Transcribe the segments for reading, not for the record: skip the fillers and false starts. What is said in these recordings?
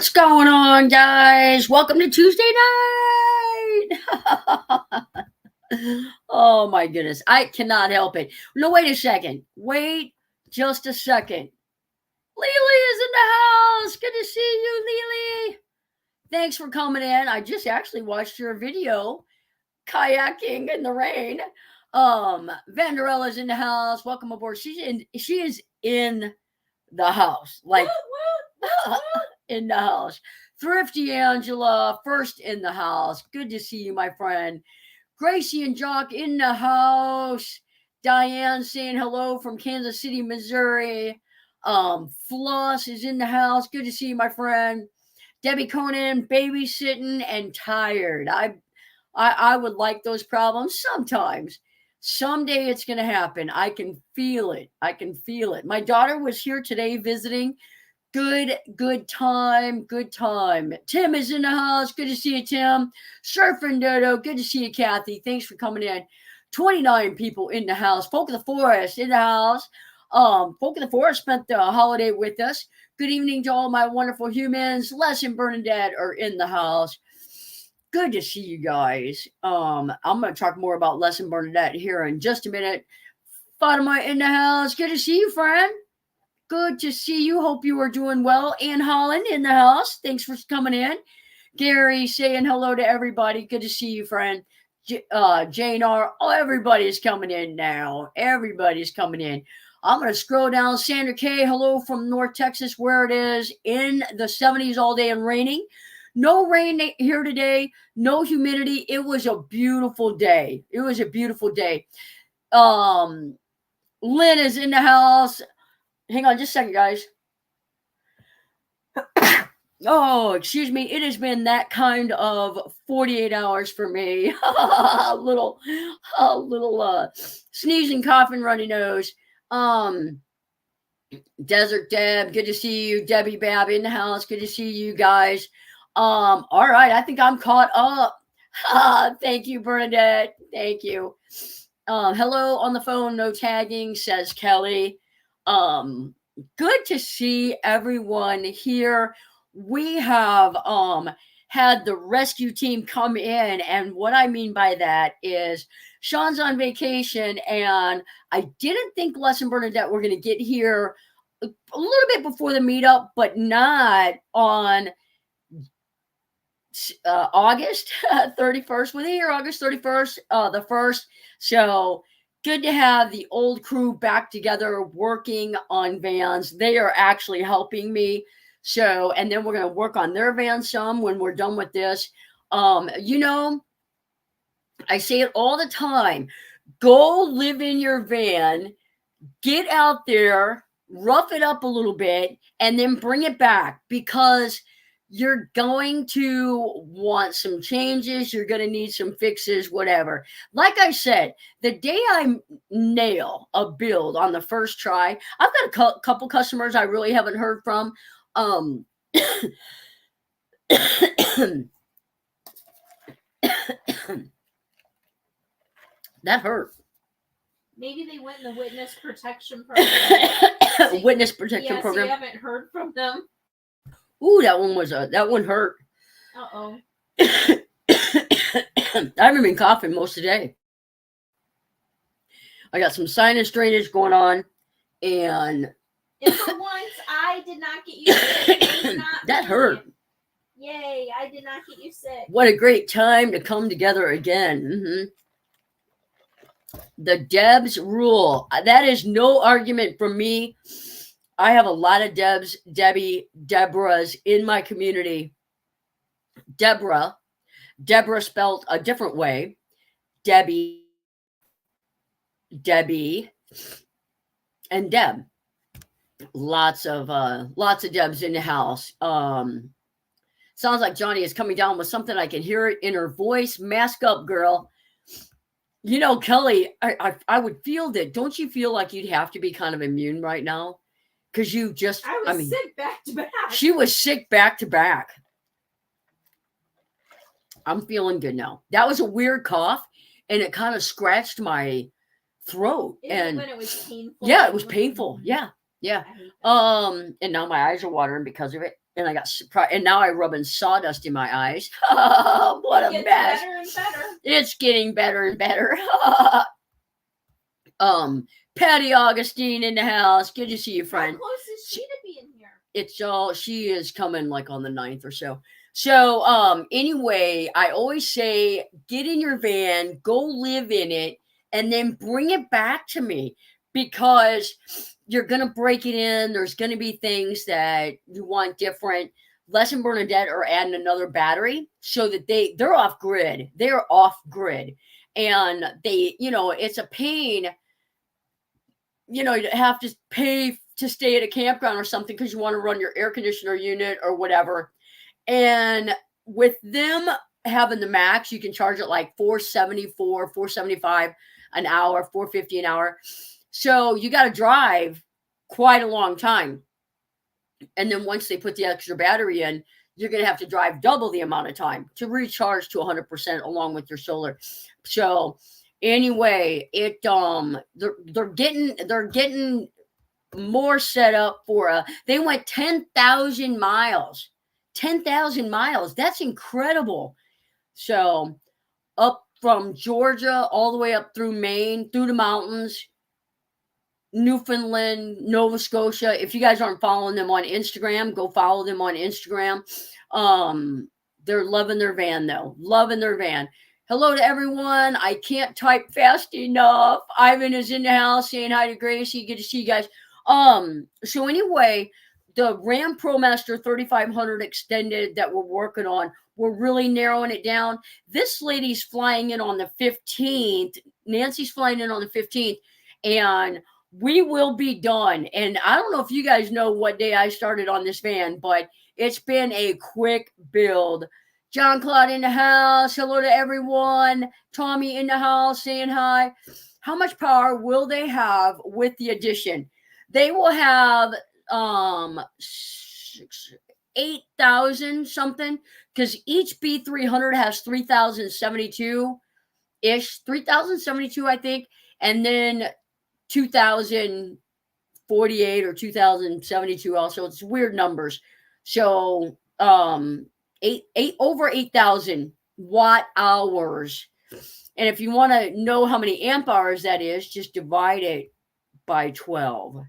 What's going on, guys? Welcome to Tuesday night. Oh my goodness, I cannot help it. No, wait a second. Wait just a second. Lily is in the house. Good to see you, Lily. Thanks for coming in. I just actually watched your video, kayaking in the rain. Vanderella's in the house. Welcome aboard. She is in the house. Like in the house. Thrifty Angela, first in the house. Good to see you, my friend. Gracie and Jock in the house. Diane saying hello from Kansas City, Missouri. Floss is in the house. Good to see you, my friend. Debbie Conan, babysitting and tired. I would like those problems sometimes. Someday it's going to happen. I can feel it. My daughter was here today visiting. Good time. Tim is in the house. Good to see you, Tim. Surfing Dodo. Good to see you, Kathy. Thanks for coming in. 29 people in the house. Folk of the Forest in the house. Folk of the Forest spent the holiday with us. Good evening to all my wonderful humans. Les and Bernadette are in the house. Good to see you guys. I'm going to talk more about Les and Bernadette here in just a minute. Fatima in the house. Good to see you, friend. Good to see you. Hope you are doing well. Ann Holland in the house. Thanks for coming in. Gary saying hello to everybody. Good to see you, friend. Jane R. Oh, everybody's coming in now. Everybody's coming in. I'm going to scroll down. Sandra K. Hello from North Texas, where it is in the 70s all day and raining. No rain here today. No humidity. It was a beautiful day. Lynn is in the house. Hang on just a second, guys. Oh, excuse me. It has been that kind of 48 hours for me. a little sneezing, coughing, runny nose. Desert Deb, good to see you. Debbie Bab in the house. Good to see you guys. All right. I think I'm caught up. Thank you, Bernadette. Thank you. Hello on the phone. No tagging, says Kelly. Good to see everyone here. We have had the rescue team come in, and what I mean by that is Sean's on vacation, and I didn't think Les and Bernadette were going to get here a little bit before the meetup, but not on August 31st. Were they here August 31st? The 1st. So good to have the old crew back together working on vans. They are actually helping me. So, and then we're going to work on their van some when we're done with this. I say it all the time. Go live in your van, get out there, rough it up a little bit, and then bring it back, because you're going to want some changes. You're going to need some fixes, whatever. Like I said, the day I nail a build on the first try, I've got a couple customers I really haven't heard from. That hurt. Maybe they went in the witness protection program. Witness protection program. So you haven't heard from them. Ooh, that one hurt. Uh-oh. I haven't been coughing most of the day. I got some sinus drainage going on, and for once I did not get you sick. That hurt. Yay, I did not get you sick. What a great time to come together again. Mm-hmm. The Debs rule. That is no argument from me. I have a lot of Debs, Deborahs in my community. Deborah spelled a different way. Debbie, and Deb. Lots of Debs in the house. Sounds like Johnny is coming down with something. I can hear it in her voice. Mask up, girl. Kelly, I would feel that. Don't you feel like you'd have to be kind of immune right now? Because you just, I was sick back to back. She was sick back to back. I'm feeling good now. That was a weird cough, and it kind of scratched my throat. When it was painful. Yeah, it was painful. Yeah. And now my eyes are watering because of it. And I got surprised, and now I'm rubbing sawdust in my eyes. What a It gets mess! better and better. It's getting better and better. Patty Augustine in the house. Good to see you, How friend. close is she to being here? It's all she is coming like on the 9th or so. So anyway, I always say get in your van, go live in it, and then bring it back to me, because you're gonna break it in. There's gonna be things that you want different. Les and Bernadette are adding another battery so that they're off grid. They're off grid. And it's a pain, you have to pay to stay at a campground or something because you want to run your air conditioner unit or whatever. And with them having the max, you can charge it like $4.74, $4.75 an hour, $4.50 an hour. So you got to drive quite a long time. And then once they put the extra battery in, you're going to have to drive double the amount of time to recharge to 100% along with your solar. So anyway, they're getting more set up for they went 10,000 miles. 10,000 miles. That's incredible. So up from Georgia all the way up through Maine, through the mountains, Newfoundland, Nova Scotia. If you guys aren't following them on Instagram, go follow them on Instagram. They're loving their van though. Loving their van. Hello to everyone. I can't type fast enough. Ivan is in the house saying hi to Gracie. Good to see you guys. So anyway, the Ram ProMaster 3500 extended that we're working on, we're really narrowing it down. This lady's flying in on the 15th. Nancy's flying in on the 15th, and we will be done. And I don't know if you guys know what day I started on this van, but it's been a quick build. John Claude in the house. Hello to everyone. Tommy in the house saying hi. How much power will they have with the addition? They will have 8,000 something, because each B300 has 3,072 ish, 3,072 I think, and then 2,048 or 2,072 also. It's weird numbers. So over 8,000 watt hours. And if you want to know how many amp hours that is, just divide it by 12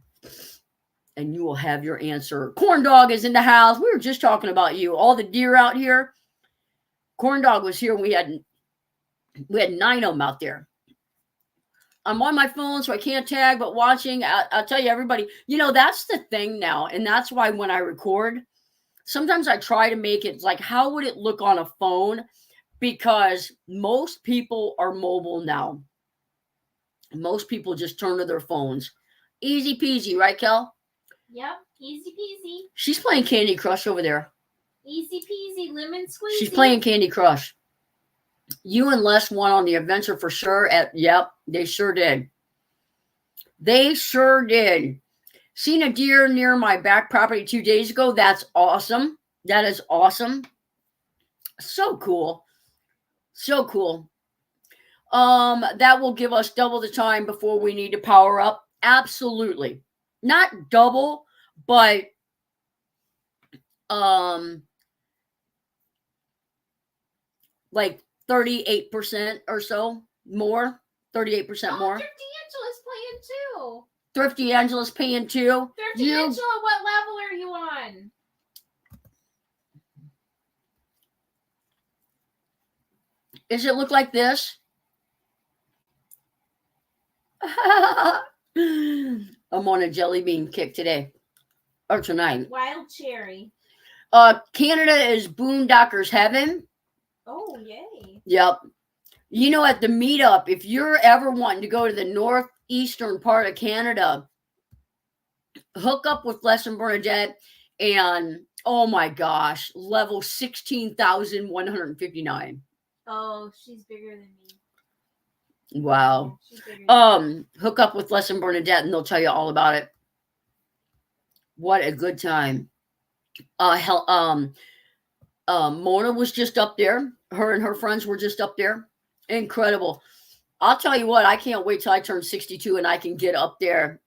and you will have your answer. Corn Dog is in the house. We were just talking about you. All the deer out here. Corn Dog was here. We had 9 of them out there. I'm on my phone, so I can't tag, but watching, I'll tell you, everybody, that's the thing now. And that's why when I record, sometimes I try to make it like, how would it look on a phone? Because most people are mobile now. Most people just turn to their phones. Easy peasy, right, Kel? Yep, easy peasy. She's playing Candy Crush over there. Easy peasy, lemon squeezy. She's playing Candy Crush. You and Les won on the adventure for sure. Yep, they sure did. They sure did. Seen a deer near my back property 2 days ago. That's awesome. That is awesome. So cool. So cool. That will give us double the time before we need to power up. Absolutely. Not double, but like 38% or so more. 38% more. Thrifty Angela's playing too. Thrifty Angela's paying too. Thrifty Angela, what level are you on? Does it look like this? I'm on a jelly bean kick today. Or tonight. Wild cherry. Canada is boondocker's heaven. Oh, yay. Yep. At the meetup, if you're ever wanting to go to the northeastern part of Canada, hook up with Les and Bernadette, and oh my gosh, level 16,159. Oh, she's bigger than me. Wow. Hook up with Les and Bernadette and they'll tell you all about it. What a good time. Mona was just up there. Her and her friends were just up there. Incredible. I'll tell you what, I can't wait till I turn 62 and I can get up there.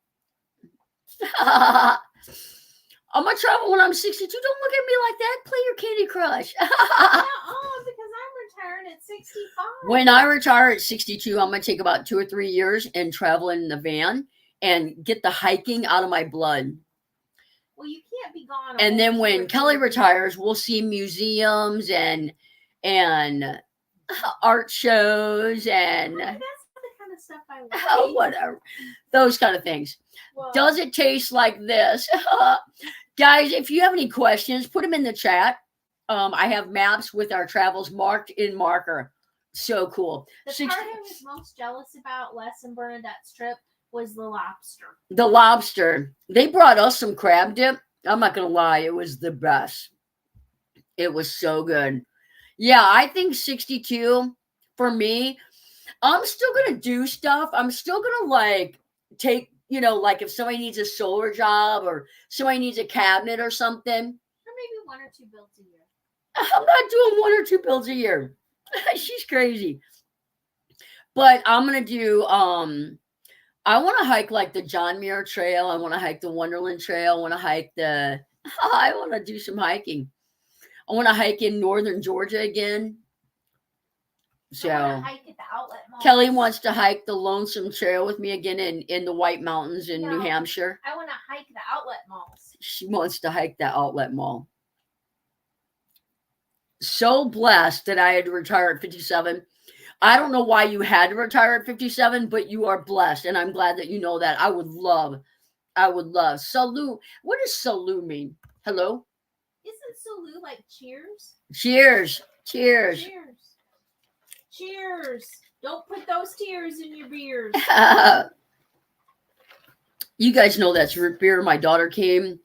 I'm gonna travel when I'm 62. Don't look at me like that. Play your Candy Crush. Because I'm retiring at 65. When I retire at 62, I'm gonna take about 2 or 3 years and travel in the van and get the hiking out of my blood. Well, you can't be gone. And then when Kelly retires, we'll see museums and art shows and that's the kind of stuff I like. whatever, those kind of things. Well, Does it taste like this? Guys, if you have any questions, put them in the chat. I have maps with our travels marked in marker. So cool. the part I was most jealous about Les and Bernadette's trip was the lobster. The lobster. They brought us some crab dip. I'm not going to lie. It was the best. It was so good. Yeah, I think 62 for me. I'm still going to do stuff. I'm still going to like take, like if somebody needs a solar job or somebody needs a cabinet or something. Or maybe 1 or 2 builds a year. I'm not doing 1 or 2 builds a year. She's crazy. But I'm going to do, I want to hike like the John Muir Trail. I want to hike the Wonderland Trail. I want to hike I want to do some hiking. I want to hike in northern Georgia again. So hike at the outlet mall. Kelly wants to hike the Lonesome Trail with me again in the White Mountains in New Hampshire. I want to hike the outlet malls. She wants to hike the outlet mall. So blessed that I had to retire at 57. I don't know why you had to retire at 57, but you are blessed, and I'm glad that you know that. I would love. Salute. What does salute mean? Hello? Isn't salute like cheers? Cheers. Cheers. Don't put those tears in your beers. You guys know that's root beer. My daughter came,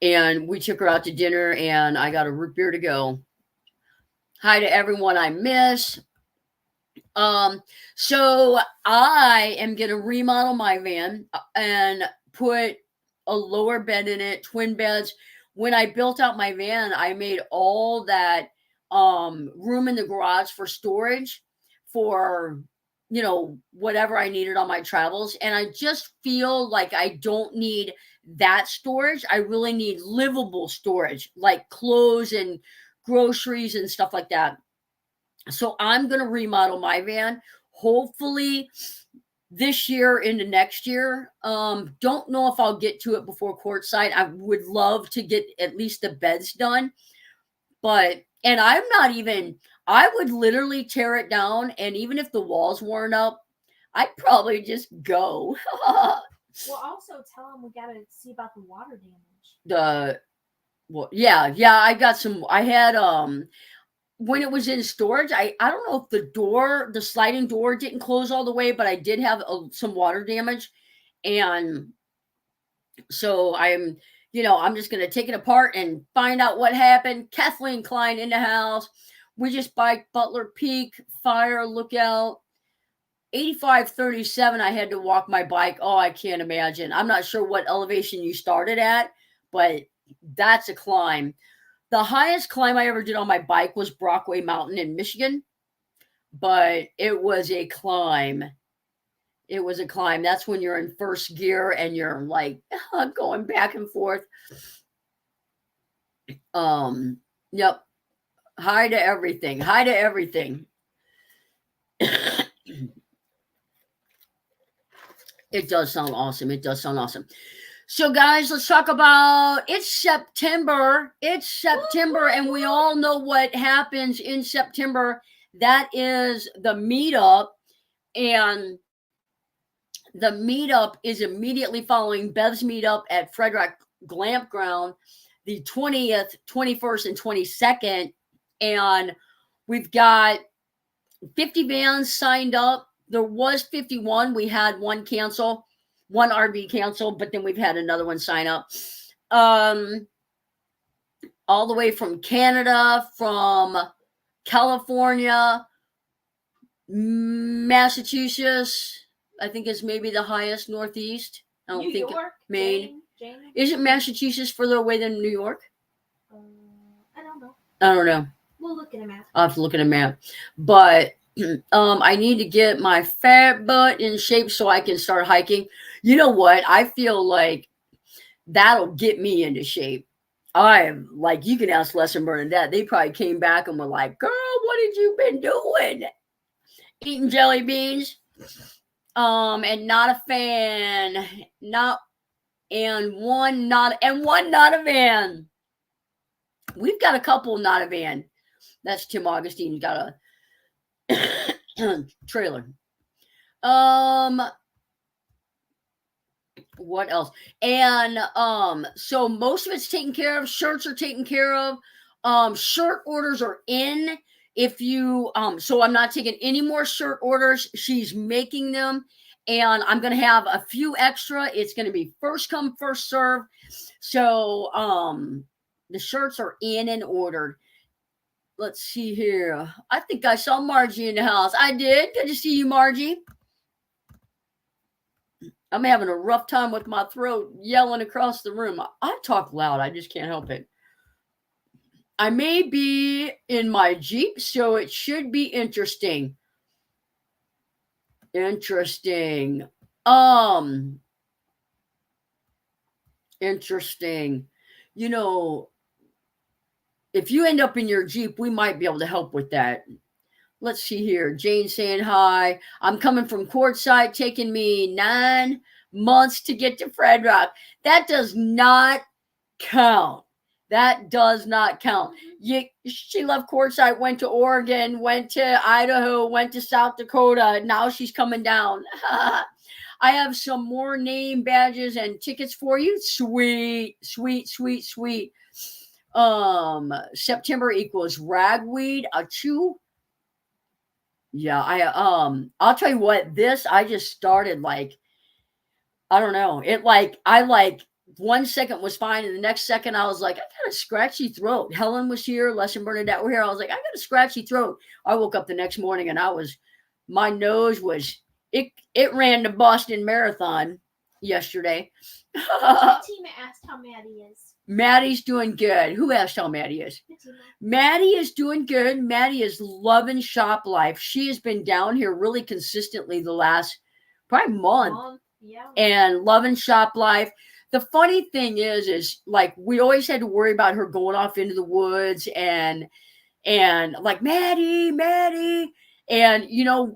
and we took her out to dinner, and I got a root beer to go. Hi to everyone I miss. So I am going to remodel my van and put a lower bed in it, twin beds. When I built out my van, I made all that, room in the garage for storage for, whatever I needed on my travels. And I just feel like I don't need that storage. I really need livable storage, like clothes and groceries and stuff like that. So I'm going to remodel my van, hopefully this year into next year. Don't know if I'll get to it before courtside. I would love to get at least the beds done, and I would literally tear it down. And even if the walls weren't up, I'd probably just go. Well, also tell them we got to see about the water damage. I had, when it was in storage, I don't know if the sliding door didn't close all the way, but I did have some water damage. And so I'm just going to take it apart and find out what happened. Kathleen Klein in the house. We just biked Butler Peak, fire lookout. 8537, I had to walk my bike. Oh, I can't imagine. I'm not sure what elevation you started at, but that's a climb. The highest climb I ever did on my bike was Brockway Mountain in Michigan, but it was a climb. That's when you're in first gear and you're like going back and forth. Yep. Hi to everything. It does sound awesome. So guys, let's talk about, it's September, and we all know what happens in September. That is the meetup, and the meetup is immediately following Bev's meetup at Frederick Glamp Ground, the 20th, 21st, and 22nd, and we've got 50 vans signed up. There was 51. We had one RV cancel, but then we've had another one sign up. All the way from Canada, from California, Massachusetts, I think is maybe the highest, Northeast. I don't think York, Maine. Jane? Isn't Massachusetts further away than New York? I don't know. We'll look at a map. I'll have to look at a map. But I need to get my fat butt in shape so I can start hiking. You know what? I feel like that'll get me into shape. I'm like, you can ask Les and Bernadette. They probably came back and were like, girl, what have you been doing? Eating jelly beans. And not a fan. One not a fan. We've got a couple not a van. That's Tim Augustine's got a trailer. What else? And so most of it's taken care of. Shirts are taken care of. Shirt orders are in. If you so I'm not taking any more shirt orders. She's making them, and I'm gonna have a few extra. It's gonna be first come, first serve. So the shirts are in and ordered. Let's see here. I think I saw Margie in the house. I did. Good to see you, Margie. I'm having a rough time with my throat yelling across the room. I talk loud. I just can't help it. I may be in my Jeep, so it should be interesting. Interesting. You know, if you end up in your Jeep, we might be able to help with that. Let's see here. Jane saying hi. I'm coming from Quartzsite, taking me 9 months to get to Fred Rock. That does not count. That does not count. She left Quartzsite, went to Oregon, went to Idaho, went to South Dakota. Now she's coming down. I have some more name badges and tickets for you. Sweet, sweet, sweet, sweet. September equals ragweed. Achoo. Yeah, I'll tell you what, I just started like, I don't know. I 1 second was fine, and the next second I was like, I got a scratchy throat. Helen was here, Les and Bernadette were here. I was like, I got a scratchy throat. I woke up the next morning and my nose was, it ran the Boston Marathon yesterday. Fatima asked how Maddie is. Maddie's doing good. Who asked how Maddie is? Fatima. Maddie is doing good. Maddie is loving shop life. She has been down here really consistently the last probably month. Yeah. And loving shop life. The funny thing is like we always had to worry about her going off into the woods and like Maddie. And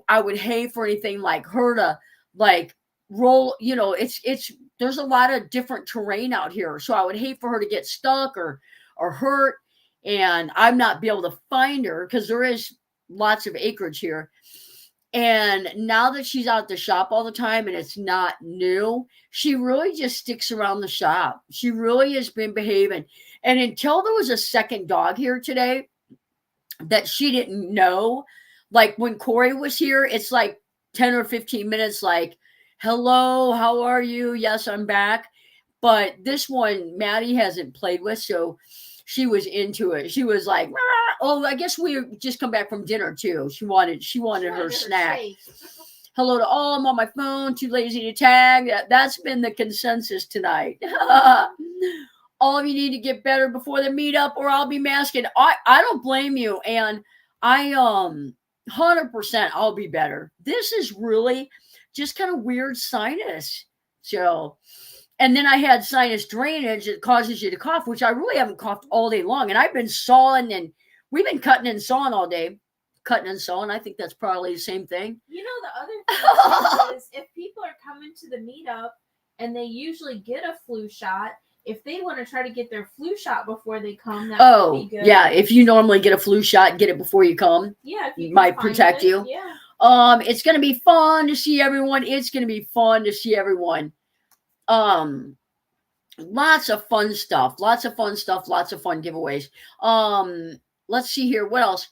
I would hate for anything like her to like roll, it's there's a lot of different terrain out here. So I would hate for her to get stuck or hurt and I'm not be able to find her because there is lots of acreage here. And now that she's out at the shop all the time and it's not new, she really just sticks around the shop. She really has been behaving. And until there was a second dog here today that she didn't know, like when Corey was here, it's like 10 or 15 minutes like, hello, how are you? Yes, I'm back. But this one, Maddie hasn't played with, so she was into it. She was like, oh, I guess we just come back from dinner too. She wanted her snack. Hello to all. I'm on my phone. Too lazy to tag. That's been the consensus tonight. All of you need to get better before the meetup, or I'll be masking. I don't blame you, and I 100% I'll be better. This is really just kind of weird sinus. So, and then I had sinus drainage that causes you to cough, which I really haven't coughed all day long. And I've been sawing and we've been cutting and sawing all day. Cutting and sawing. I think that's probably the same thing. The other thing is if people are coming to the meetup and they usually get a flu shot, if they want to try to get their flu shot before they come, that would be good. Yeah. If you normally get a flu shot, get it before you come. Yeah. It might protect you. Yeah. It's going to be fun to see everyone. Lots of fun stuff. Lots of fun giveaways. Let's see here. What else?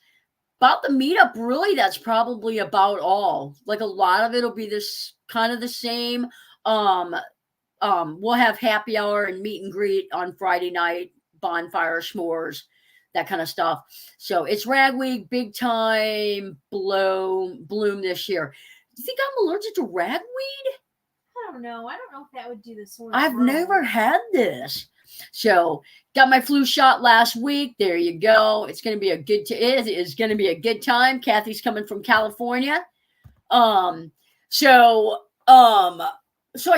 About the meetup, really, that's probably about all. Like a lot of it'll be this kind of the same. We'll have happy hour and meet and greet on Friday night, bonfire, s'mores, that kind of stuff. So it's ragweed, big time bloom this year. Do you think I'm allergic to ragweed? I don't know. I don't know if that would do the sort of I've never had this. So got my flu shot last week. There you go. It's going to be it is going to be a good time. Kathy's coming from California. So I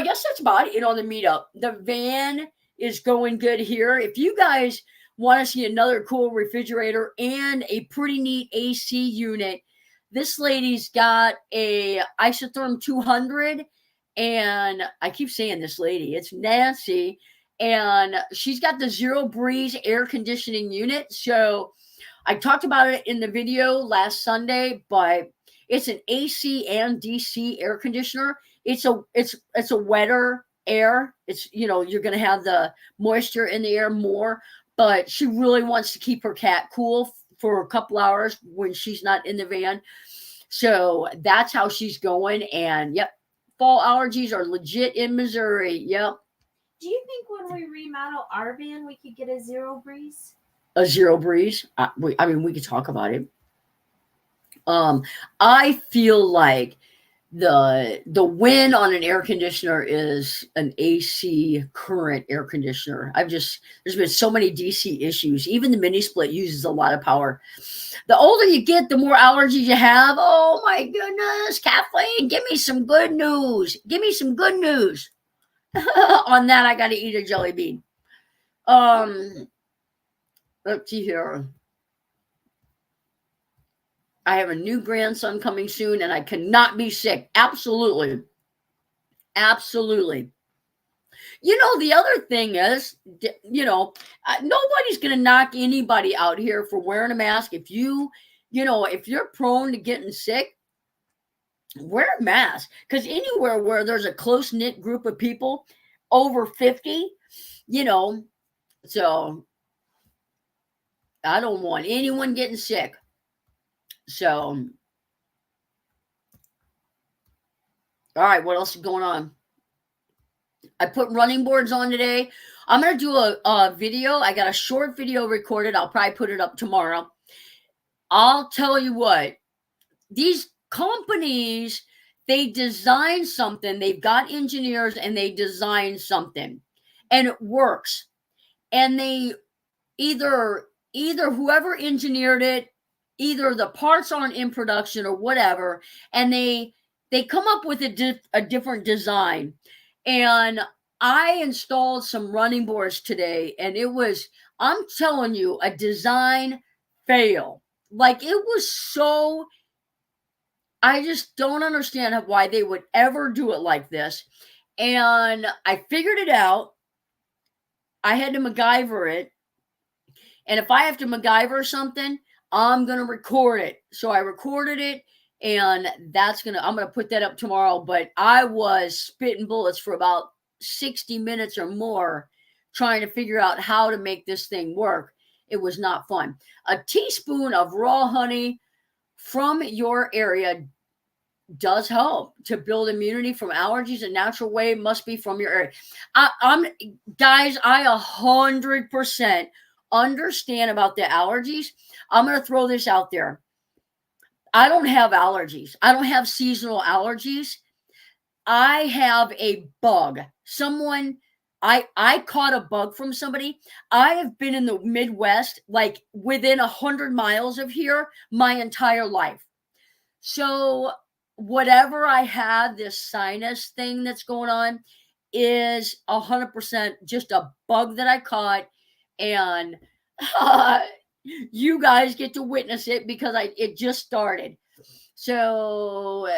guess that's about it, the meetup. The van is going good here. If you guys want to see another cool refrigerator and a pretty neat AC unit, this lady's got a Isotherm 200, and I keep saying this lady, it's Nancy, and she's got the Zero Breeze air conditioning unit. So I talked about it in the video last Sunday, but it's an AC and DC air conditioner. It's a wetter air. It's, you're going to have the moisture in the air more, but she really wants to keep her cat cool for a couple hours when she's not in the van. So that's how she's going. And yep, fall allergies are legit in Missouri. Yep. Do you think when we remodel our van, we could get a Zero Breeze? A Zero Breeze? I mean, we could talk about it. I feel like the win on an air conditioner is an AC current air conditioner. there's been so many DC issues. Even the mini split uses a lot of power. The older you get, the more allergies you have. Oh my goodness, Kathleen, give me some good news. Give me some good news. On that, I got to eat a jelly bean. Let's see here. I have a new grandson coming soon, and I cannot be sick. Absolutely. Absolutely. The other thing is, nobody's going to knock anybody out here for wearing a mask. If you're prone to getting sick, wear a mask. Because anywhere where there's a close-knit group of people over 50, so I don't want anyone getting sick. So, all right, what else is going on? I put running boards on today. I'm going to do a video. I got a short video recorded. I'll probably put it up tomorrow. I'll tell you what, these companies, they design something. They've got engineers and they design something and it works. And they either whoever engineered it, either the parts aren't in production or whatever, and they come up with a different design. And I installed some running boards today, and it was, I'm telling you, a design fail. Like, it was so, I just don't understand why they would ever do it like this. And I figured it out. I had to MacGyver it. And if I have to MacGyver something, I'm going to record it. So I recorded it, and I'm going to put that up tomorrow. But I was spitting bullets for about 60 minutes or more trying to figure out how to make this thing work. It was not fun. A teaspoon of raw honey from your area does help to build immunity from allergies. A natural way must be from your area. I 100% understand about the allergies. I'm going to throw this out there. I don't have allergies. I don't have seasonal allergies. I have a bug. I caught a bug from somebody. I have been in the Midwest, like within 100 miles of here, my entire life. So whatever I have, this sinus thing that's going on is 100% just a bug that I caught. And you guys get to witness it because it just started. So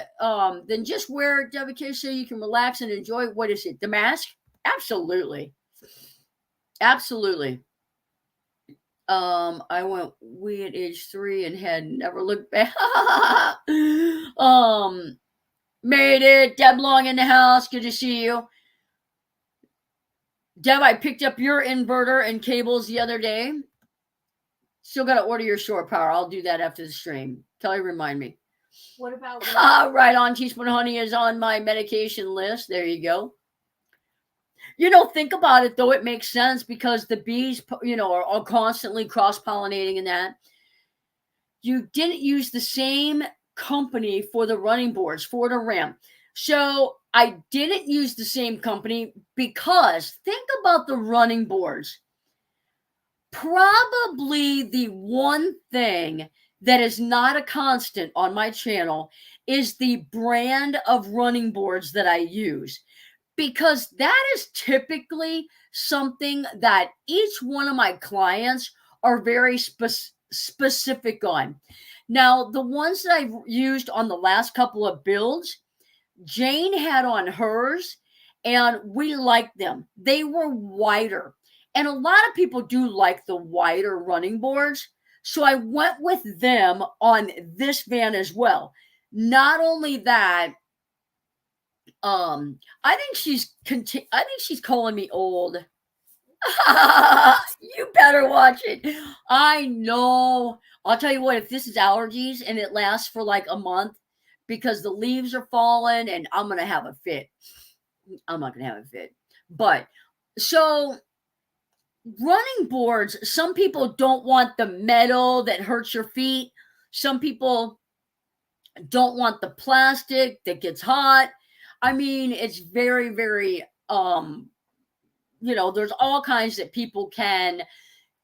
then just wear it, WK, so you can relax and enjoy. What is it? The mask? Absolutely. Absolutely. I went wee at age 3 and had never looked back. Made it. Deb Long in the house. Good to see you. Deb, I picked up your inverter and cables the other day. Still got to order your shore power. I'll do that after the stream. Kelly, remind me. What about right on. Teaspoon of honey is on my medication list. There you go. Think about it, though. It makes sense because the bees, are constantly cross-pollinating and that. You didn't use the same company for the running boards, Ford or Ram. So I didn't use the same company because think about the running boards. Probably the one thing that is not a constant on my channel is the brand of running boards that I use. because that is typically something that each one of my clients are very specific on. Now, the ones that I've used on the last couple of builds, Jane had on hers, and we liked them. They were wider. And a lot of people do like the wider running boards. So I went with them on this van as well. Not only that, I think she's calling me old. You better watch it. I know. I'll tell you what, if this is allergies and it lasts for like a month because the leaves are falling and I'm going to have a fit. I'm not going to have a fit. But so running boards, some people don't want the metal that hurts your feet. Some people don't want the plastic that gets hot. I mean, it's very, very, there's all kinds that people can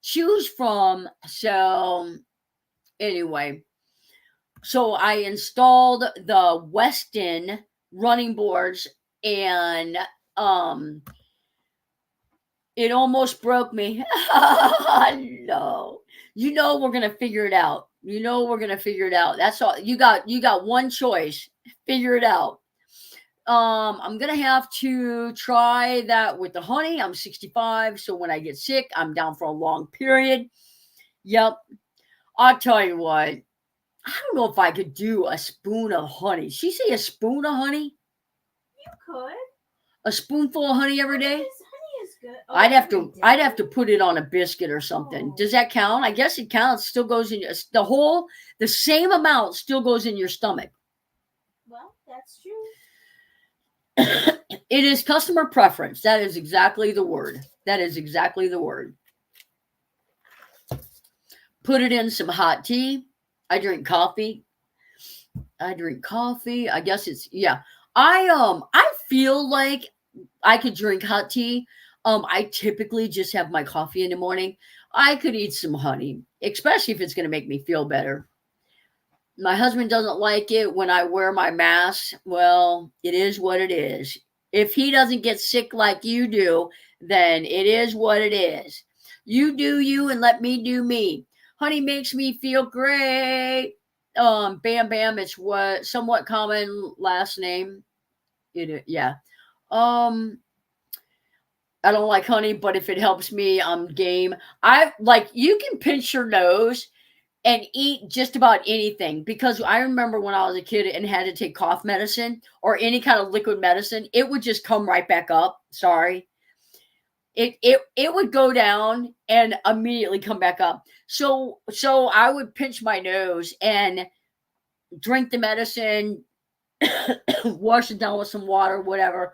choose from. So anyway, so I installed the Weston running boards, and it almost broke me. No, we're gonna figure it out. That's all. You got one choice. Figure it out. I'm gonna have to try that with the honey. I'm 65, so when I get sick, I'm down for a long period. Yep. I'll tell you what. I don't know if I could do a spoon of honey. She say a spoon of honey? You could. A spoonful of honey every day? Honey is good. Oh, I'd have to put it on a biscuit or something. Does that count? I guess it counts. Still goes in the same amount still goes in your stomach. Well, that's true. It is customer preference. That is exactly the word. Put it in some hot tea. I drink coffee. I guess I feel like I could drink hot tea. I typically just have my coffee in the morning. I could eat some honey, especially if it's going to make me feel better. My husband doesn't like it when I wear my mask. Well, it is what it is. If he doesn't get sick like you do, then it is what it is. You do you and let me do me. Honey makes me feel great. Bam Bam, it's somewhat common last name. Yeah. I don't like honey, but if it helps me, I'm game. You can pinch your nose and eat just about anything, because I remember when I was a kid and had to take cough medicine or any kind of liquid medicine, it would just come right back up. Sorry. It would go down and immediately come back up. So I would pinch my nose and drink the medicine, wash it down with some water, whatever.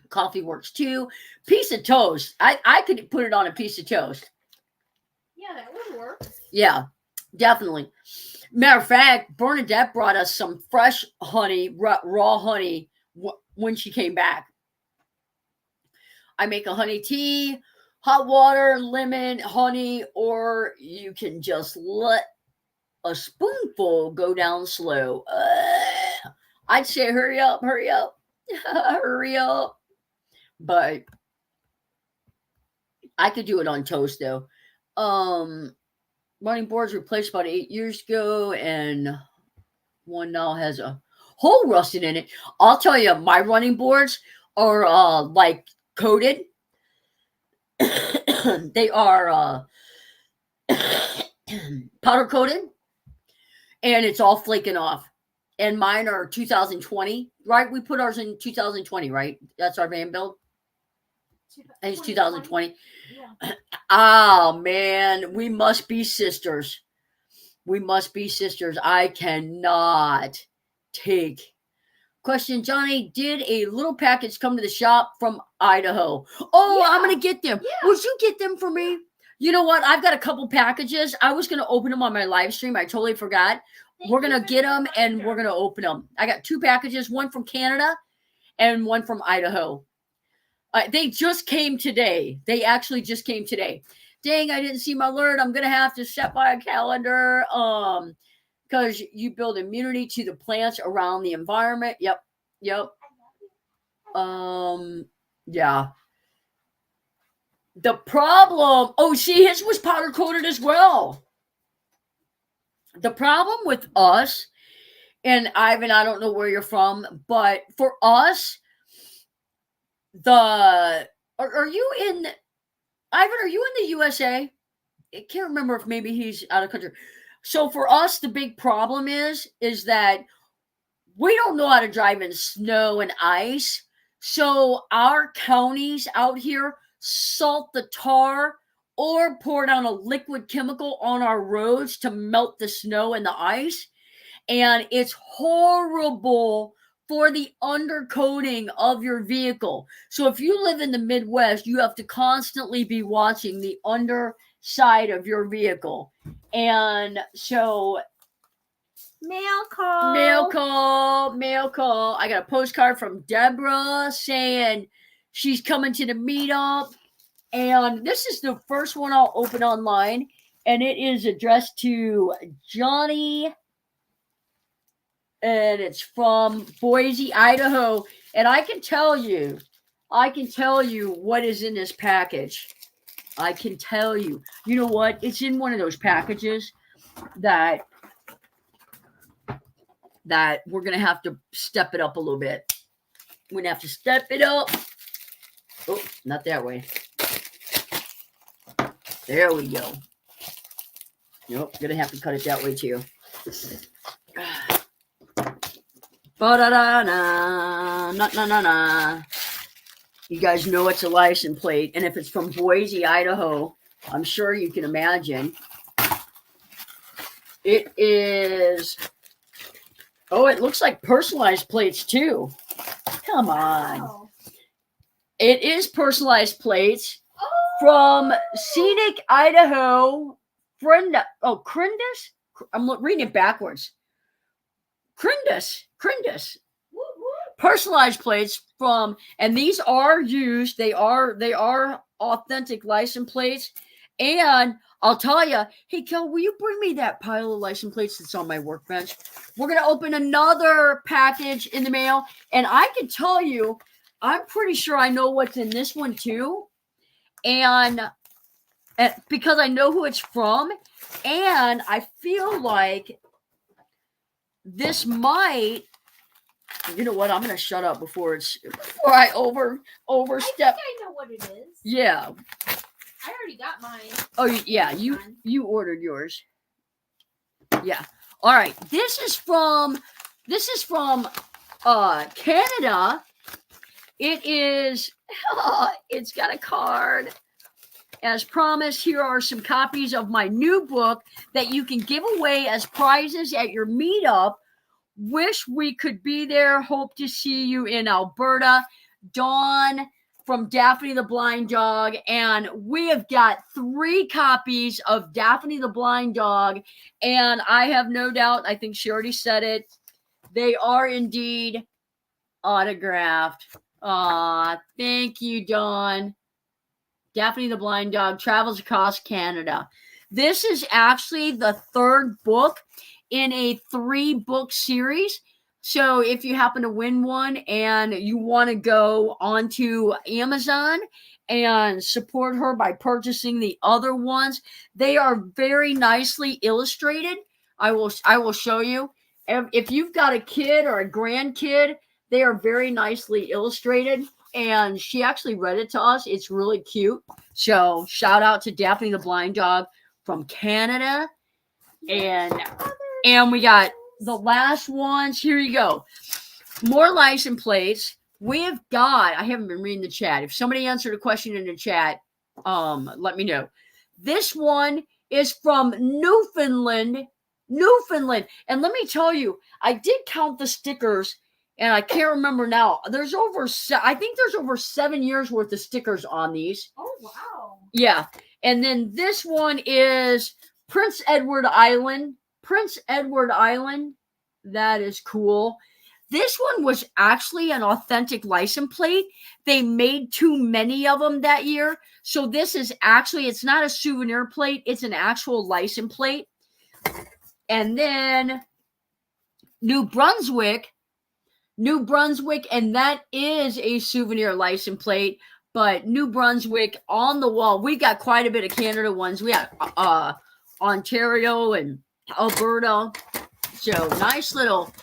Coffee works too. Piece of toast. I could put it on a piece of toast. Yeah, that would work. Yeah, definitely. Matter of fact, Bernadette brought us some fresh honey, raw honey, when she came back. I make a honey tea, hot water, lemon, honey, or you can just let a spoonful go down slow. I'd say hurry up. Hurry up. But I could do it on toast though. Running boards replaced about 8 years ago, and one now has a hole rusted in it. I'll tell you, my running boards are coated. They are powder coated, and it's all flaking off. And mine are 2020, right? We put ours in 2020, right? That's our van build. And it's 2020. Yeah. Oh man, we must be sisters. I cannot take. Question, Johnny, did a little package come to the shop from Idaho? Oh, yeah. I'm going to get them. Yeah. Would you get them for me? You know what? I've got a couple packages. I was going to open them on my live stream. I totally forgot. We're going to get them and we're going to open them. I got 2 packages, one from Canada and one from Idaho. They just came today. They actually just came today. Dang, I didn't see my alert. I'm going to have to set my calendar. because you build immunity to the plants around the environment. Yep. Yeah. The problem, see, his was powder coated as well. The problem with us, and Ivan, I don't know where you're from, but for us, are you in, Ivan, are you in the USA? I can't remember if maybe he's out of country. So for us, the big problem is that we don't know how to drive in snow and ice. So our counties out here salt the tar or pour down a liquid chemical on our roads to melt the snow and the ice. And it's horrible for the undercoating of your vehicle. So if you live in the Midwest, you have to constantly be watching the underside of your vehicle. And so mail call. I got a postcard from Deborah saying she's coming to the meetup. And this is the first one I'll open online. And it is addressed to Johnny. And it's from Boise, Idaho. And I can tell you what is in this package. I can tell you. You know what? It's in one of those packages that we're going to have to step it up a little bit. We're going to have to step it up. Oh, not that way. There we go. Nope, going to have to cut it that way too. Ba-da-da-na. You guys know it's a license plate. And if it's from Boise, Idaho, I'm sure you can imagine. It is... Oh, it looks like personalized plates too. Come on. Wow. It is personalized plates from Scenic, Idaho. Crindus? I'm reading it backwards. Crindus. Personalized plates from, and these are used. They are authentic license plates. And I'll tell you, hey, Kel, will you bring me that pile of license plates that's on my workbench? We're going to open another package in the mail. And I can tell you, I'm pretty sure I know what's in this one too. And because I know who it's from. And I feel like this might, you know what? I'm going to shut up before I overstep. I think I know what it is. Yeah. I already got mine. Oh, yeah. You ordered yours. Yeah. All right. This is from Canada. It's got a card. As promised, here are some copies of my new book that you can give away as prizes at your meetup. Wish we could be there. Hope to see you in Alberta. Dawn from Daphne the Blind Dog. And we have got 3 copies of Daphne the Blind Dog. And I have no doubt, I think she already said it, they are indeed autographed. Thank you, Dawn. Daphne the Blind Dog travels across Canada. This is actually the 3rd book in a 3-book series. So if you happen to win one and you want to go onto Amazon and support her by purchasing the other ones, they are very nicely illustrated. I will show you. If you've got a kid or a grandkid, they are very nicely illustrated. And she actually read it to us. It's really cute. So shout out to Daphne the Blind Dog from Canada. And we got the last ones. Here you go. More license plates. We have got, I haven't been reading the chat. If somebody answered a question in the chat, let me know. This one is from Newfoundland. And let me tell you, I did count the stickers. And I can't remember now. I think there's over 7 years worth of stickers on these. Oh, wow. Yeah. And then this one is Prince Edward Island. That is cool. This one was actually an authentic license plate. They made too many of them that year. So this is actually, it's not a souvenir plate. It's an actual license plate. And then New Brunswick, and that is a souvenir license plate. But New Brunswick on the wall, we got quite a bit of Canada ones. We got Ontario and Alberta. So nice little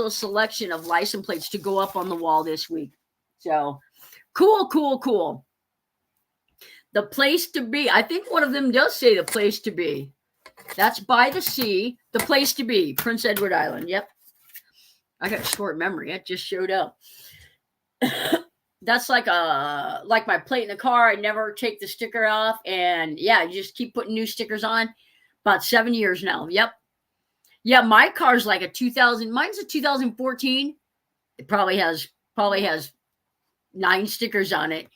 selection of license plates to go up on the wall this week. So cool. The place to be. I think one of them does say the place to be. That's by the sea. The place to be, Prince Edward Island. Yep. I got a short memory. It just showed up. That's like my plate in the car. I never take the sticker off, and yeah, you just keep putting new stickers on. About 7 years now. Yep. Yeah, my car's like a 2000. Mine's a 2014. It probably has 9 stickers on it.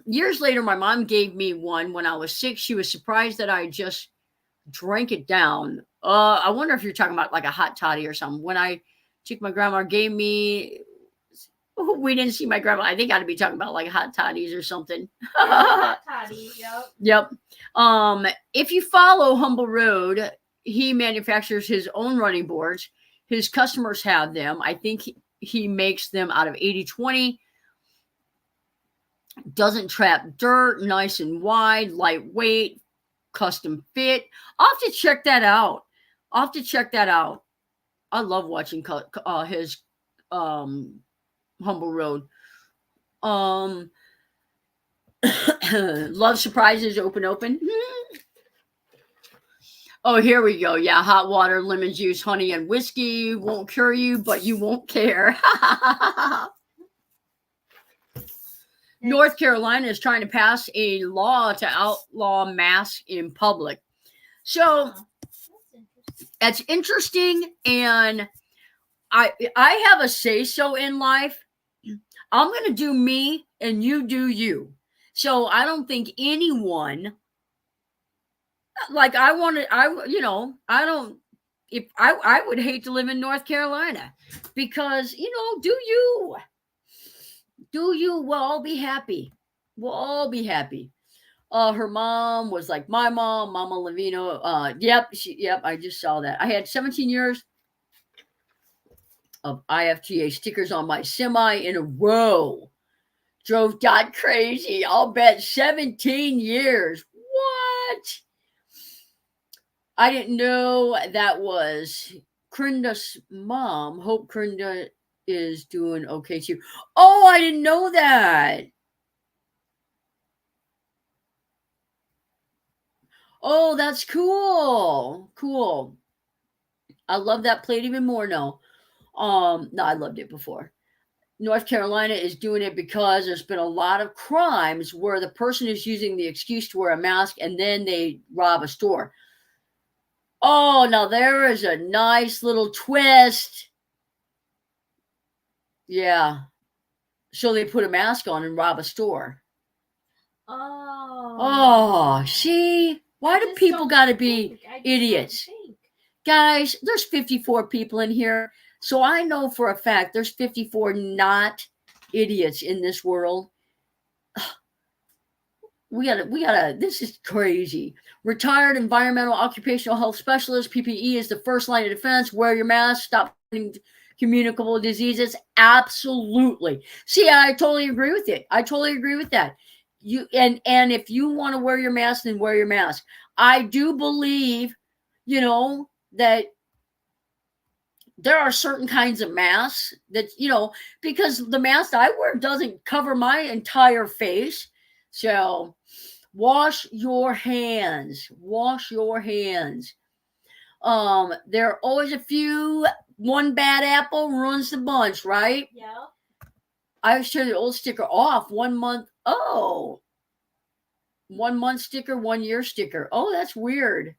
Years later, my mom gave me one when I was 6. She was surprised that I just drank it down. I wonder if you're talking about like a hot toddy or something. When I took my grandma gave me, we didn't see my grandma. I think I'd be talking about like hot toddies or something. Hot toddies, Yep. If you follow Humble Road, he manufactures his own running boards. His customers have them. I think he makes them out of 80/20. Doesn't trap dirt, nice and wide, lightweight, custom fit. I'll have to check that out. I love watching his Humble Road. Love surprises, open. Oh, here we go. Yeah, hot water, lemon juice, honey, and whiskey won't cure you, but you won't care. North Carolina is trying to pass a law to outlaw masks in public. So that's interesting, and I have a say-so in life. I'm going to do me, and you do you. So I don't think anyone, like I would hate to live in North Carolina because, do you? We'll all be happy. Her mom was like my mom, Mama Levino. Yep, I just saw that. I had 17 years of IFTA stickers on my semi in a row. Drove dot crazy. I'll bet 17 years. What? I didn't know that was Krinda's mom. Hope Krinda is doing okay too. Oh, I didn't know that. Oh, that's cool. I love that plate even more now. No, I loved it before. North Carolina is doing it because there's been a lot of crimes where the person is using the excuse to wear a mask and then they rob a store. Oh, now there is a nice little twist. Yeah. So they put a mask on and rob a store. Oh, see? Why do people got to be idiots? Guys, there's 54 people in here. So I know for a fact there's 54 not idiots in this world. We gotta, this is crazy. Retired environmental occupational health specialist, PPE is the first line of defense. Wear your mask, stop communicable diseases. Absolutely. See, I totally agree with it. I totally agree with that. You and if you want to wear your mask, then wear your mask. I do believe, that there are certain kinds of masks that, because the mask I wear doesn't cover my entire face. So wash your hands. There are always a few. One bad apple ruins the bunch, right? Yeah. I was turning the old sticker off 1 month. Oh, 1 month sticker, 1 year sticker. Oh, that's weird.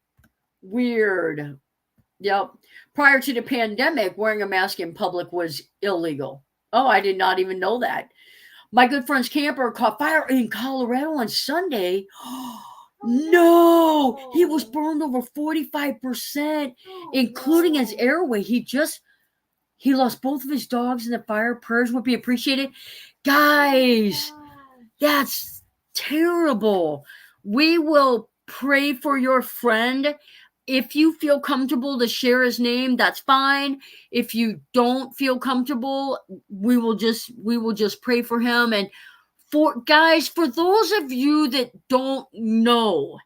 Yep. Prior to the pandemic, wearing a mask in public was illegal. Oh, I did not even know that. My good friend's camper caught fire in Colorado on Sunday. No, he was burned over 45%, including his airway. He lost both of his dogs in the fire. Prayers would be appreciated. Guys, that's terrible. We will pray for your friend. if you feel comfortable to share his name, that's fine. If you don't feel comfortable, we will just pray for him. And for guys, for those of you that don't know,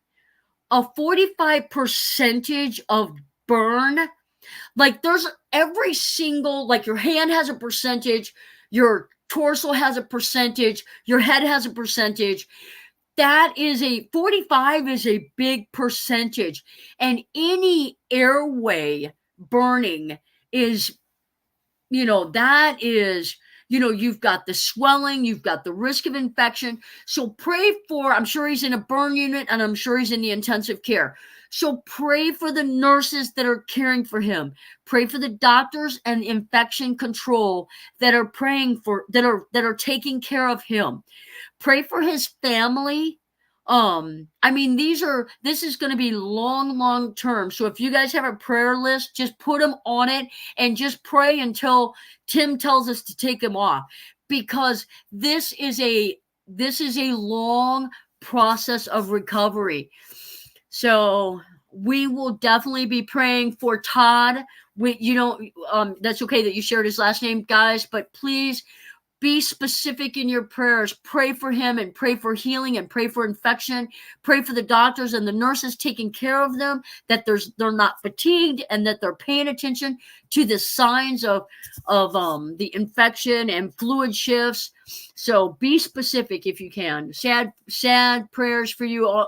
a 45% of burn, like there's every single, like your hand has a percentage, your torso has a percentage, your head has a percentage. That is 45 is a big percentage. And any airway burning is, that is, you've got the swelling, you've got the risk of infection. So pray for, I'm sure he's in a burn unit and I'm sure he's in the intensive care. So pray for the nurses that are caring for him. Pray for the doctors and infection control that are that are taking care of him. Pray for his family. This is going to be long term. So if you guys have a prayer list, just put them on it and just pray until Tim tells us to take them off, because this is a long process of recovery. So we will definitely be praying for Todd. That's okay that you shared his last name, guys, but please be specific in your prayers. Pray for him and pray for healing and pray for infection. Pray for the doctors and the nurses taking care of them, that they're not fatigued and that they're paying attention to the signs of the infection and fluid shifts. So be specific if you can. Sad prayers for you.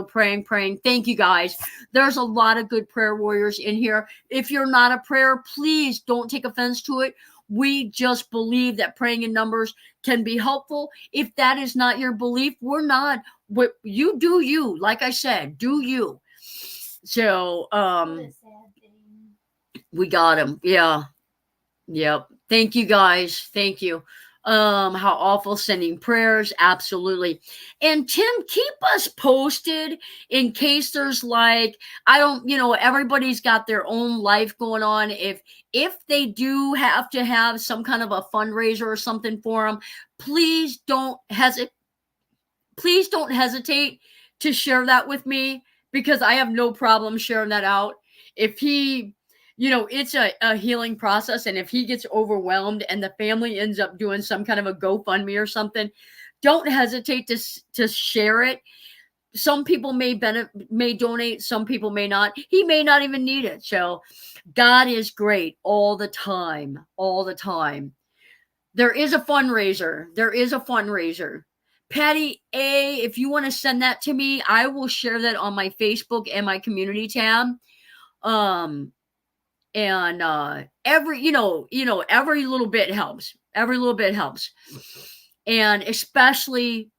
Praying. Thank you, guys. There's a lot of good prayer warriors in here. If you're not a prayer, please don't take offense to it. We just believe that praying in numbers can be helpful. If that is not your belief, we're not. You do you. Like I said, do you. So, we got him. Yeah. Yep. Thank you, guys. Thank you. How awful. Sending prayers. Absolutely. And Tim, keep us posted in case there's everybody's got their own life going on. If they do have to have some kind of a fundraiser or something for them, please don't hesitate to share that with me, because I have no problem sharing that out. If he, it's a healing process, and if he gets overwhelmed and the family ends up doing some kind of a GoFundMe or something, don't hesitate to share it. Some people may donate, some people may not. He may not even need it. So God is great all the time. There is a fundraiser. Patty A, if you want to send that to me, I will share that on my Facebook and my community tab. And every little bit helps. And especially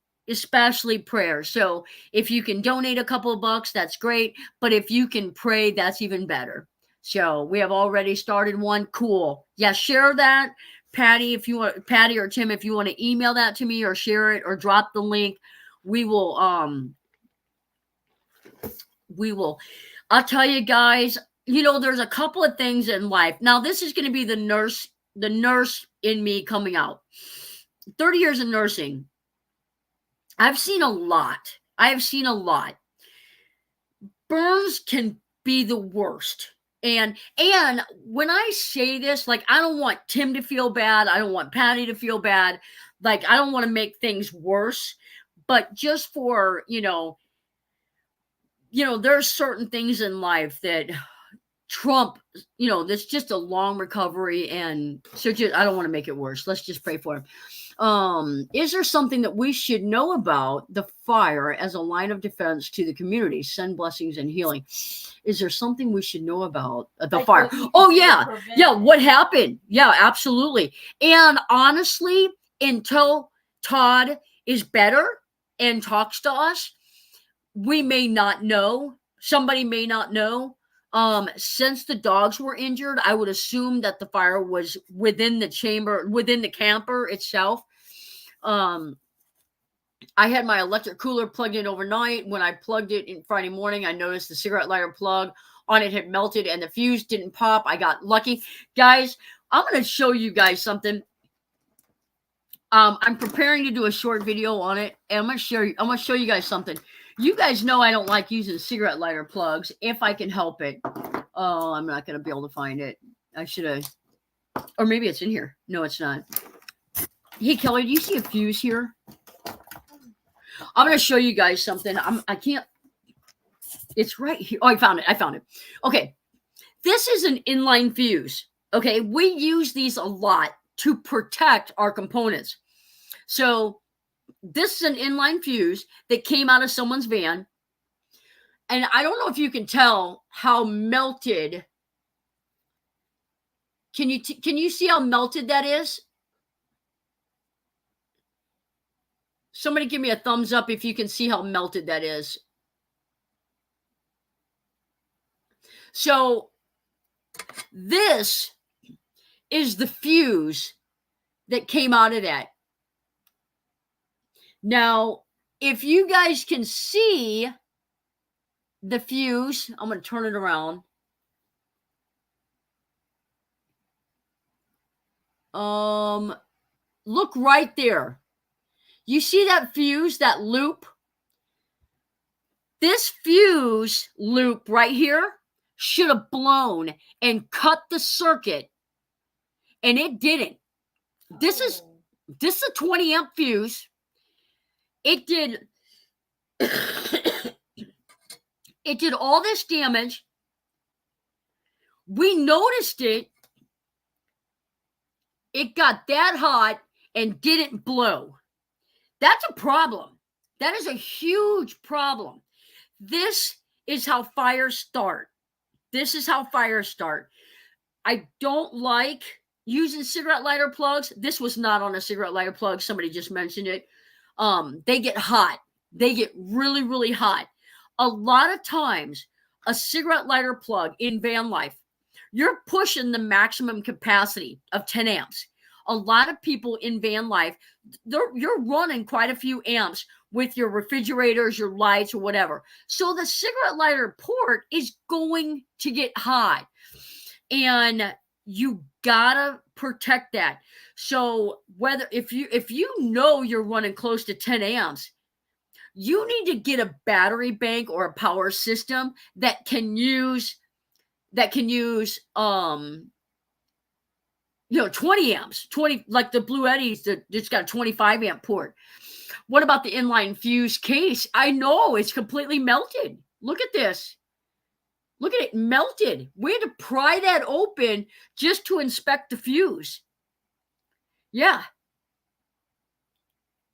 prayer. So if you can donate a couple of bucks, that's great. But if you can pray, that's even better. So we have already started one. Cool. Yeah, share that. Patty or Tim, if you want to email that to me or share it or drop the link, we will, I'll tell you guys, there's a couple of things in life. Now, this is going to be the nurse in me coming out. 30 years in nursing. I've seen a lot. Burns can be the worst. And when I say this, I don't want Tim to feel bad. I don't want Patty to feel bad. I don't want to make things worse. But just for, there's certain things in life that trump, there's just a long recovery. And so I don't want to make it worse. Let's just pray for him. Is there something that we should know about the fire as a line of defense to the community? Send blessings and healing. Is there something we should know about the fire? Oh, yeah. Yeah. What happened? Yeah, absolutely. And honestly, until Todd is better and talks to us, we may not know. Somebody may not know. Since the dogs were injured, I would assume that the fire was within the camper itself. I had my electric cooler plugged in overnight. When I plugged it in Friday morning, I noticed the cigarette lighter plug on it had melted and the fuse didn't pop. I got lucky. Guys, I'm going to show you guys something. I'm preparing to do a short video on it, and I'm going to show you guys something. You guys know I don't like using cigarette lighter plugs if I can help it. Oh, I'm not going to be able to find it. I should have. Or maybe it's in here. No, it's not. Hey, Kelly, do you see a fuse here? I'm going to show you guys something. I can't. It's right here. Oh, I found it. Okay. This is an inline fuse. Okay. We use these a lot to protect our components. So this is an inline fuse that came out of someone's van. And I don't know if you can tell how melted. Can you see how melted that is? Somebody give me a thumbs up if you can see how melted that is. So this is the fuse that came out of that. Now, if you guys can see the fuse, I'm going to turn it around. Look right there. You see that fuse, that loop? This fuse loop right here should have blown and cut the circuit, and it didn't. This is a 20 amp fuse. It did it did all this damage. We noticed it. It got that hot and didn't blow. That's a problem. That is a huge problem. This is how fires start. I don't like using cigarette lighter plugs. This was not on a cigarette lighter plug. Somebody just mentioned it. They get hot. They get really, really hot. A lot of times, a cigarette lighter plug in van life, you're pushing the maximum capacity of 10 amps. A lot of people in van life, you're running quite a few amps with your refrigerators, your lights, or whatever. So the cigarette lighter port is going to get hot. And you gotta protect that. So if you know you're running close to 10 amps, you need to get a battery bank or a power system that can use 20 amps, 20, like the Blue Eddies, it's got a 25 amp port. What about the inline fuse case? I know it's completely melted. Look at this. Look at it melted. We had to pry that open just to inspect the fuse. Yeah.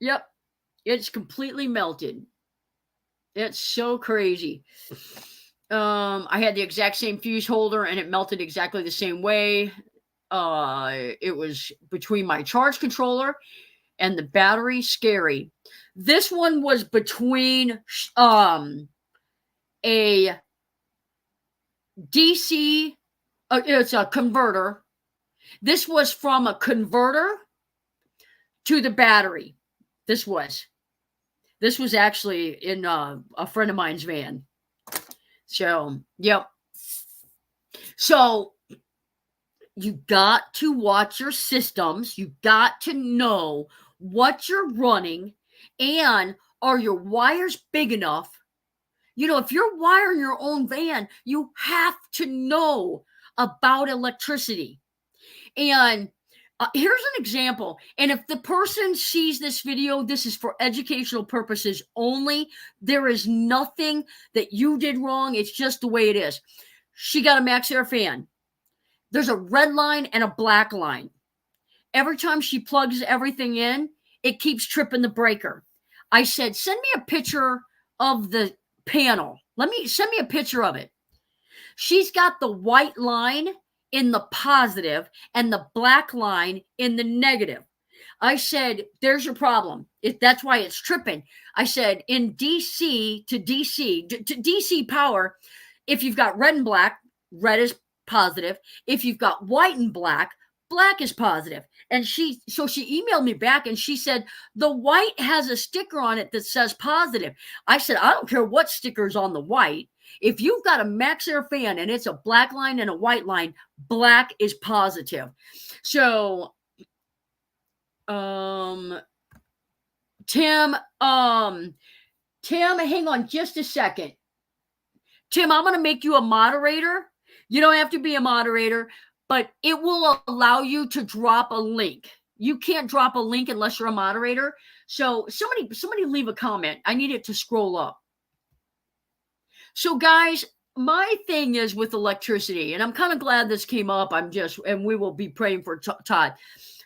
Yep. It's completely melted. It's so crazy. I had the exact same fuse holder and it melted exactly the same way. It was between my charge controller and the battery. Scary. This one was between a DC, it's a converter. This was from a converter to the battery. This was actually in a friend of mine's van. So, yep. So you got to watch your systems. You got to know what you're running, and are your wires big enough? If you're wiring your own van, you have to know about electricity. And here's an example. And if the person sees this video, this is for educational purposes only. There is nothing that you did wrong. It's just the way it is. She got a MaxxAir fan. There's a red line and a black line. Every time she plugs everything in, it keeps tripping the breaker. I said, send me a picture of the panel. Send me a picture of it. She's got the white line in the positive and the black line in the negative. I said, there's your problem. That's why it's tripping. I said, in DC to DC power, if you've got red and black, red is positive. If you've got white and black, black is positive. And she emailed me back and she said, the white has a sticker on it that says positive. I said, I don't care what sticker's on the white. If you've got a MaxxAir fan and it's a black line and a white line, black is positive. So, Tim Tim, hang on just a second. Tim, I'm going to make you a moderator. You don't have to be a moderator, but it will allow you to drop a link. You can't drop a link unless you're a moderator. So somebody leave a comment. I need it to scroll up. So guys, my thing is with electricity, and I'm kind of glad this came up. And we will be praying for Todd.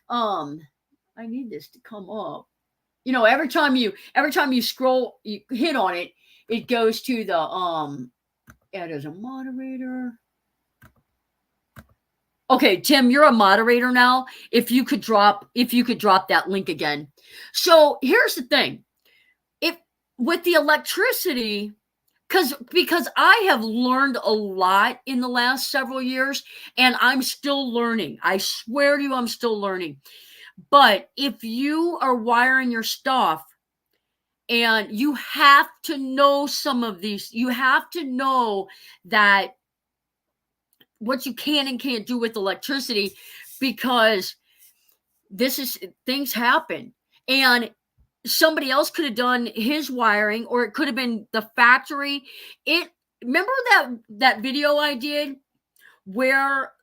I need this to come up. You know, every time you scroll, you hit on it, it goes to the add as a moderator. Okay, Tim, you're a moderator now. If you could drop that link again. So here's the thing. If with the electricity, because I have learned a lot in the last several years, and I'm still learning. I swear to you, I'm still learning. But if you are wiring your stuff, and you have to know some of these, you have to know that what you can and can't do with electricity, because things happen. And somebody else could have done his wiring, or it could have been the factory. Remember that video I did where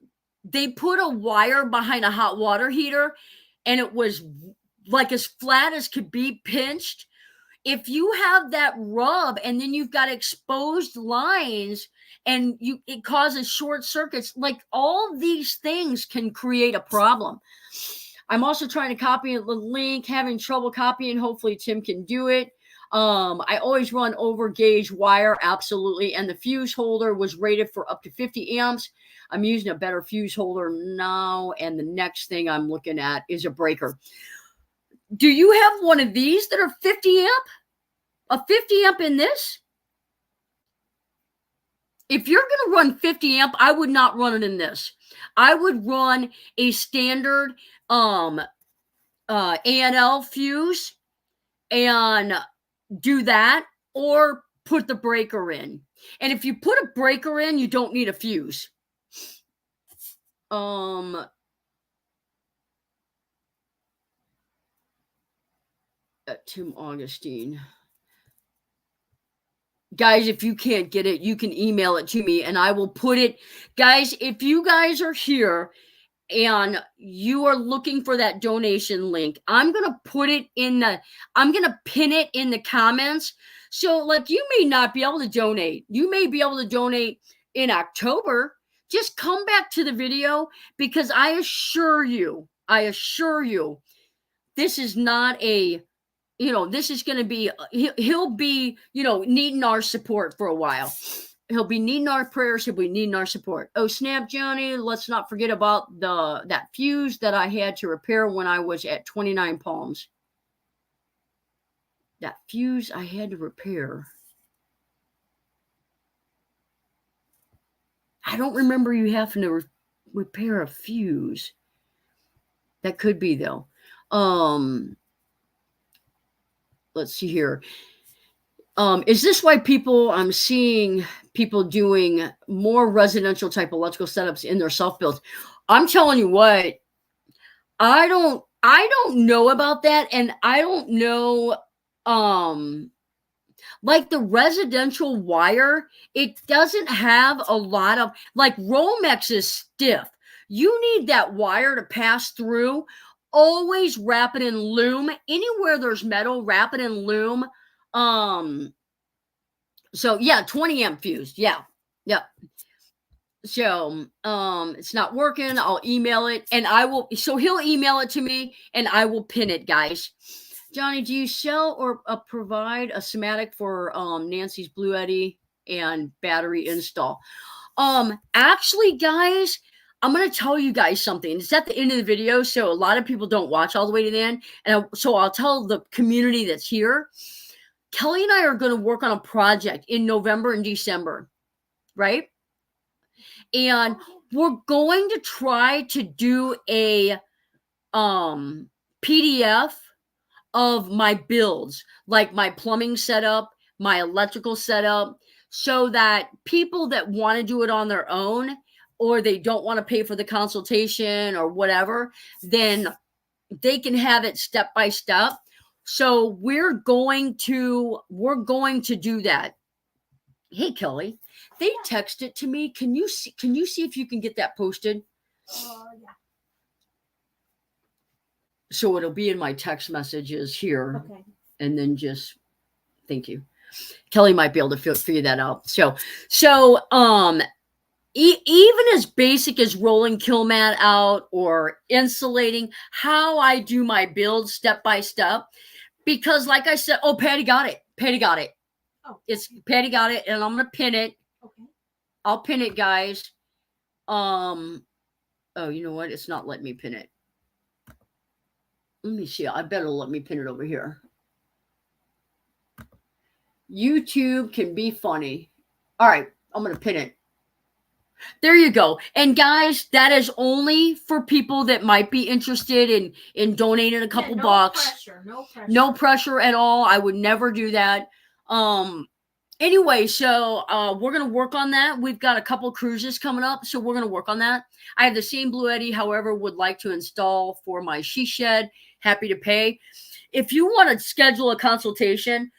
they put a wire behind a hot water heater and it was like as flat as could be pinched? If you have that rub and then you've got exposed lines and it causes short circuits, like all these things can create a problem. I'm also trying to copy the link, having trouble copying. Hopefully Tim can do it. I always run over gauge wire, absolutely. And the fuse holder was rated for up to 50 amps. I'm using a better fuse holder now. And the next thing I'm looking at is a breaker. Do you have one of these that are 50 amp? A 50 amp in this? If you're going to run 50 amp, I would not run it in this. I would run a standard A&L fuse and do that, or put the breaker in. And if you put a breaker in, you don't need a fuse. Tim Augustine. Guys, if you can't get it, you can email it to me and I will put it. Guys, if you guys are here and you are looking for that donation link, I'm going to pin it in the comments. So like, you may not be able to donate. You may be able to donate in October. Just come back to the video, because I assure you, this is not a, this is going to be, he'll be, needing our support for a while. He'll be needing our prayers. He'll be needing our support. Oh, snap, Johnny. Let's not forget about that fuse that I had to repair when I was at 29 Palms. That fuse I had to repair. I don't remember you having to repair a fuse. That could be, though. Let's see here. Is this why I'm seeing people doing more residential type electrical setups in their self-builds? I'm telling you what, I don't know about that. And I don't know, like the residential wire, it doesn't have a lot of, like Romex is stiff. You need that wire to pass through. Always wrap it in loom. Anywhere there's metal, wrap it in loom. So yeah, 20 amp fuse. Yeah. So, it's not working. I'll email it and he'll email it to me and I will pin it, guys. Johnny, do you sell or provide a schematic for, Nancy's Bluetti and battery install? Actually, guys, I'm going to tell you guys something. It's at the end of the video, so a lot of people don't watch all the way to the end. And so I'll tell the community that's here. Kelly and I are going to work on a project in November and December, right? And we're going to try to do a PDF of my builds, like my plumbing setup, my electrical setup, so that people that want to do it on their own, or they don't want to pay for the consultation or whatever, then they can have it step by step. So we're going to do that. Hey Kelly, they texted to me. Can you see if you can get that posted? Yeah. So it'll be in my text messages here. Okay. And then just thank you. Kelly might be able to figure that out. So even as basic as rolling kill mat out or insulating, how I do my build step by step, because like I said, oh, Patty got it. Oh, It's Patty got it, and I'm gonna pin it. okay. I'll pin it, guys. Oh, you know what? It's not letting me pin it. Let me see. I better let me pin it over here. YouTube can be funny. All right, I'm gonna pin it. There you go. And guys, that is only for people that might be interested in donating a couple bucks. No pressure at all. I would never do that. Anyway, so we're going to work on that. We've got a couple cruises coming up, so we're going to work on that. I have the same Bluetti, however, would like to install for my she shed. Happy to pay. If you want to schedule a consultation,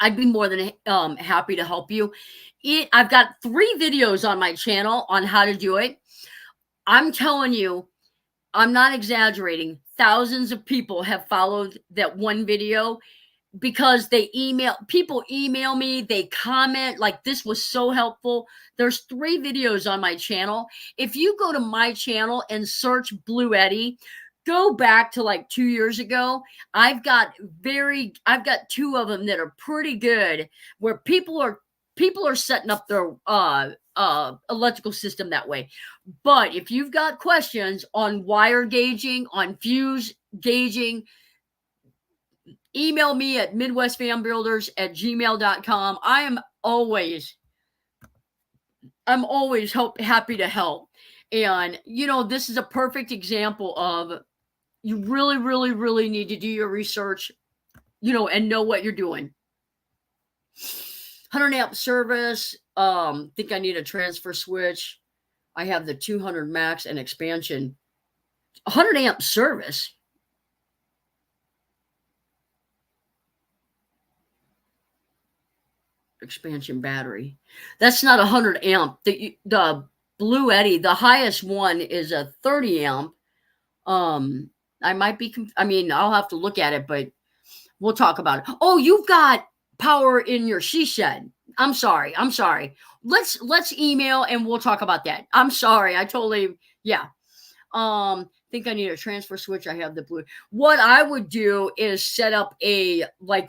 I'd be more than happy to help you. I've got 3 videos on my channel on how to do it. I'm telling you, I'm not exaggerating. Thousands of people have followed that one video because people email me, they comment like this was so helpful. There's 3 videos on my channel. If you go to my channel and search Bluetti, go back to like 2 years ago. I've got 2 of them that are pretty good, where people are setting up their electrical system that way. But if you've got questions on wire gauging, on fuse gauging, email me at midwestfanbuilders@gmail.com. I'm always happy to help. And this is a perfect example of, you really, really, really need to do your research, and know what you're doing. 100 amp service. Think I need a transfer switch. I have the 200 max and expansion. 100 amp service. Expansion battery. That's not 100 amp. The Bluetti, the highest one is a 30 amp. I might be, I'll have to look at it, but we'll talk about it. Oh, you've got power in your she shed. I'm sorry. Let's email and we'll talk about that. I'm sorry. Think I need a transfer switch. I have the blue. What I would do is set up an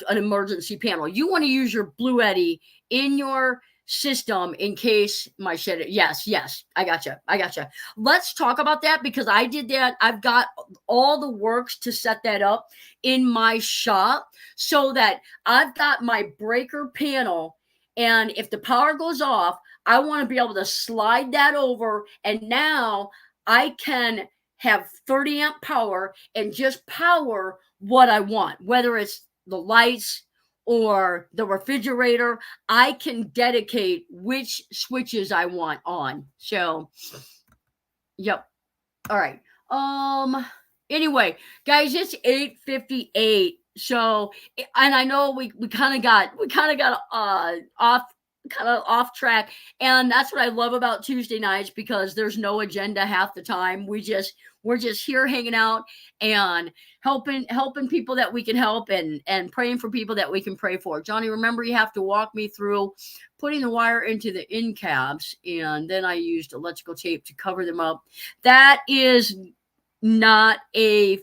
emergency panel. You want to use your Bluetti in your system in case my shed. Yes. I gotcha. Let's talk about that, because I did that. I've got all the works to set that up in my shop so that I've got my breaker panel. And if the power goes off, I want to be able to slide that over. And now I can have 30 amp power and just power what I want, whether it's the lights or the refrigerator. I can dedicate which switches I want on. So, yep. All right. Anyway, guys, it's 8:58. So, and I know we kind of got off track, and that's what I love about Tuesday nights, because there's no agenda half the time. We're just here hanging out and helping people that we can help, and praying for people that we can pray for. Johnny, remember, you have to walk me through putting the wire into the end caps, and then I used electrical tape to cover them up. That is not a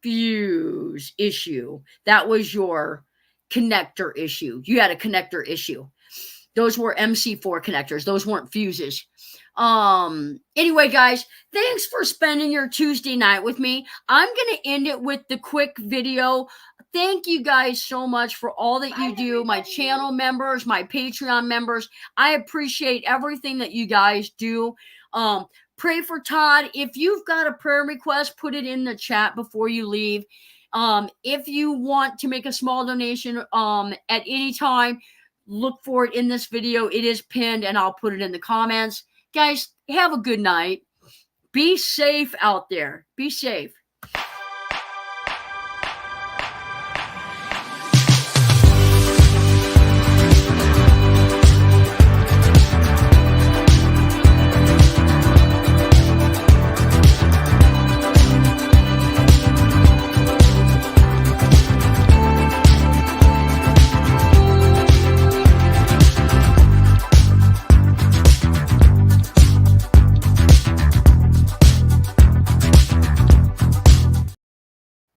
fuse issue. That was your connector issue. You had a connector issue. Those were MC4 connectors. Those weren't fuses. Anyway, guys, thanks for spending your Tuesday night with me. I'm going to end it with the quick video. Thank you guys so much for all that you do. My channel members, my Patreon members, I appreciate everything that you guys do. Pray for Todd. If you've got a prayer request, put it in the chat before you leave. If you want to make a small donation at any time, look for it in this video. It is pinned, and I'll put it in the comments. Guys, have a good night. Be safe out there. Be safe.